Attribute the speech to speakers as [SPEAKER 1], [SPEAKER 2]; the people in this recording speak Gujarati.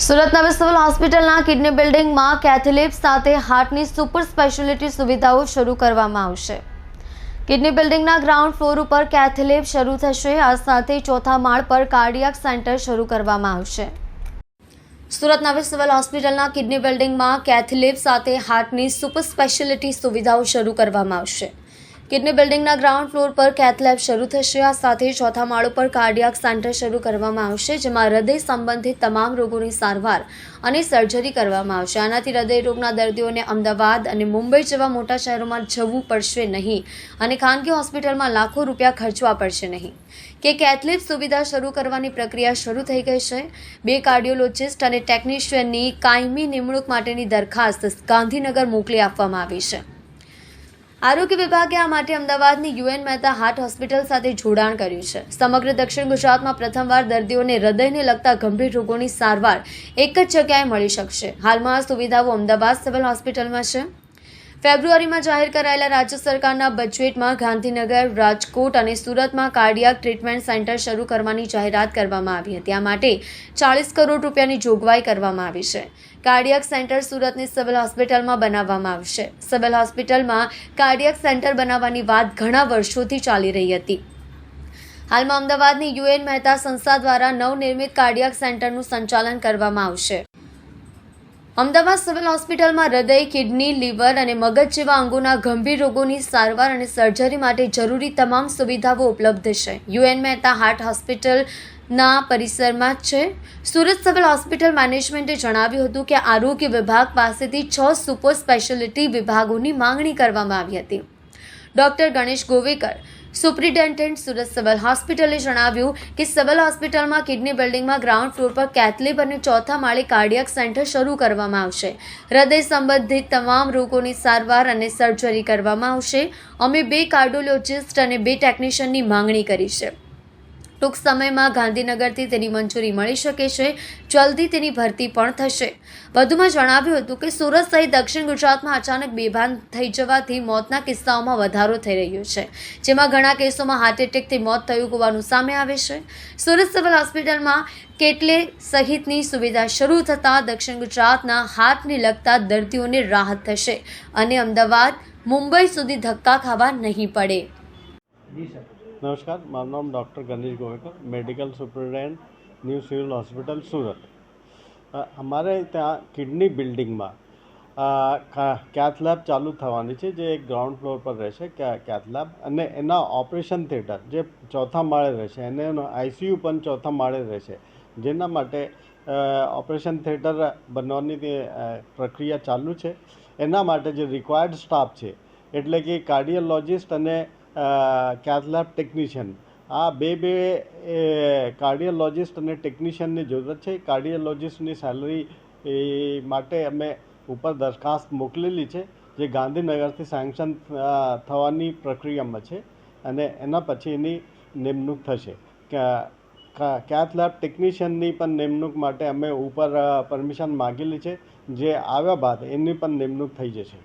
[SPEAKER 1] સુરત નવી સિવિલ હોસ્પિટલના કિડની બિલ્ડિંગમાં કેથલેબ સાથે હાર્ટની સુપર સ્પેશિયાલિટી સુવિધાઓ શરૂ કરવામાં આવશે। કિડની બિલ્ડિંગના ગ્રાઉન્ડ ફ્લોર ઉપર કેથલેબ શરૂ થશે। આ સાથે ચોથા માળ પર કાર્ડિયાક સેન્ટર શરૂ કરવામાં આવશે। સુરત નવી સિવિલ હોસ્પિટલના કિડની બિલ્ડિંગમાં કેથલેબ સાથે હાર્ટની સુપર સ્પેશિયાલિટી સુવિધાઓ શરૂ કરવામાં આવશે। કિડની બિલ્ડિંગના ગ્રાઉન્ડ ફ્લોર પર કેથલેબ શરૂ થશે। આ સાથે ચોથા માળ પર કાર્ડિયાક સેન્ટર શરૂ કરવામાં આવશે, જેમાં હૃદય સંબંધિત તમામ રોગોની સારવાર અને સર્જરી કરવામાં આવશે। આનાથી હૃદય રોગના દર્દીઓને અમદાવાદ અને મુંબઈ જેવા મોટા શહેરોમાં જવું પડશે નહીં અને ખાનગી હોસ્પિટલમાં લાખો રૂપિયા ખર્ચવા પડશે નહીં। કેથલેબ સુવિધા શરૂ કરવાની પ્રક્રિયા શરૂ થઈ ગઈ છે। 2 કાર્ડિયોલોજિસ્ટ અને ટેકનિશિયનની કાયમી નિમણૂક માટેની દરખાસ્ત ગાંધીનગર મોકલી આપવામાં આવી છે। આરોગ્ય વિભાગે આ માટે અમદાવાદની યુએન મહેતા હાર્ટ હોસ્પિટલ સાથે જોડાણ કર્યું છે। સમગ્ર દક્ષિણ ગુજરાતમાં પ્રથમવાર દર્દીઓને હૃદયને લગતા ગંભીર રોગોની સારવાર એક જ જગ્યાએ મળી શકશે। હાલમાં આ સુવિધાઓ અમદાવાદ સિવિલ હોસ્પિટલમાં છે। ફેબ્રુઆરીમાં જાહેર કરાયેલા રાજ્ય સરકારના બજેટમાં ગાંધીનગર, રાજકોટ અને સુરતમાં કાર્ડિયાક ટ્રીટમેન્ટ સેન્ટર શરૂ કરવાની જાહેરાત કરવામાં આવી હતી। આ માટે 40 કરોડ રૂપિયાની જોગવાઈ કરવામાં આવી છે। કાર્ડિયાક સેન્ટર સુરતની સિવિલ હોસ્પિટલમાં બનાવવામાં આવશે। સિવિલ હોસ્પિટલમાં કાર્ડિયાક સેન્ટર બનાવવાની વાત ઘણા વર્ષોથી ચાલી રહી હતી। હાલમાં અમદાવાદની યુએન મહેતા સંસ્થા દ્વારા નવનિર્મિત કાર્ડિયાક સેન્ટરનું સંચાલન કરવામાં આવશે। અમદાવાદ સિવિલ હોસ્પિટલમાં હૃદય, કિડની, લીવર અને મગજ જેવા અંગોના ગંભીર રોગોની સારવાર અને સર્જરી માટે જરૂરી તમામ સુવિધાઓ ઉપલબ્ધ છે। યુએન મહેતા હાર્ટ હોસ્પિટલના પરિસરમાં છે। સુરત સિવિલ હોસ્પિટલ મેનેજમેન્ટે જણાવ્યું હતું કે આરોગ્ય વિભાગ પાસેથી 6 સુપર સ્પેશિયાલિટી વિભાગોની માંગણી કરવામાં આવી હતી। Doctor Ganesh Govekar, superintendent Surat civil હોસ્પિટલે જણાવ્યું કે સિવિલ હોસ્પિટલમાં કિડની બિલ્ડિંગમાં ગ્રાઉન્ડ ફ્લોર પર કેથલેબ અને ચોથા માળે કાર્ડિયાક સેન્ટર શરૂ કરવામાં આવશે। હૃદય સંબંધિત તમામ રોગોની સારવાર અને સર્જરી કરવામાં આવશે। અમે 2 કાર્ડિયોલોજિસ્ટ અને 2 ટેકનિશિયનની માંગણી કરી છે। ટૂંક સમયમાં ગાંધીનગરથી તેની મંજૂરી મળી શકે છે। જલ્દી તેની ભરતી પણ થશે। વધુમાં જણાવ્યું હતું કે સુરત સહિત દક્ષિણ ગુજરાતમાં અચાનક બેભાન થઈ જવાથી મોતના કિસ્સાઓમાં વધારો થઈ રહ્યો છે, જેમાં ઘણા કેસોમાં હાર્ટ એટેકથી મોત થયું હોવાનું સામે આવે છે। સુરત સિવિલ હોસ્પિટલમાં કેથલેબ સહિતની સુવિધા શરૂ થતાં દક્ષિણ ગુજરાતના હાર્ટને લગતા દર્દીઓને રાહત થશે અને અમદાવાદ, મુંબઈ સુધી ધક્કા ખાવા નહીં પડે।
[SPEAKER 2] नमस्कार, મારું નામ doctor Ganesh Govekar, medical superintendent new civil hospital Surat. અમારે ત્યાં કિડની બિલ્ડિંગમાં કેથ લેબ ચાલુ થવાની છે, જે ગ્રાઉન્ડ ફ્લોર પર રહેશે કેથ લેબ, અને એના ઓપરેશન થિયેટર જે ચોથા માળે રહેશે, અને એનો આઈસીયુ પણ ચોથા માળે રહેશે, જેના માટે ઓપરેશન થિયેટર બનવાની પ્રક્રિયા ચાલુ છે। એના માટે જે રિક્વાયર્ડ સ્ટાફ છે, એટલે કે કાર્ડિયોલોજિસ્ટ અને કેથ લેબ ટેકનિશિયન, આ બે કાર્ડિયોલોજિસ્ટ અને ટેકનિશિયનની જરૂરત છે। કાર્ડિયોલોજિસ્ટની સેલરી માટે અમે ઉપર દરખાસ્ત મોકલેલી છે, જે ગાંધીનગરથી સેન્કશન થવાની પ્રક્રિયામાં છે, અને એના પછી એની નિમણૂક થશે। કેથ લેબ ટેકનિશિયનની પણ નિમણૂક માટે અમે ઉપર પરમિશન માગેલી છે, જે આવ્યા બાદ એની પણ નિમણૂક થઈ જશે।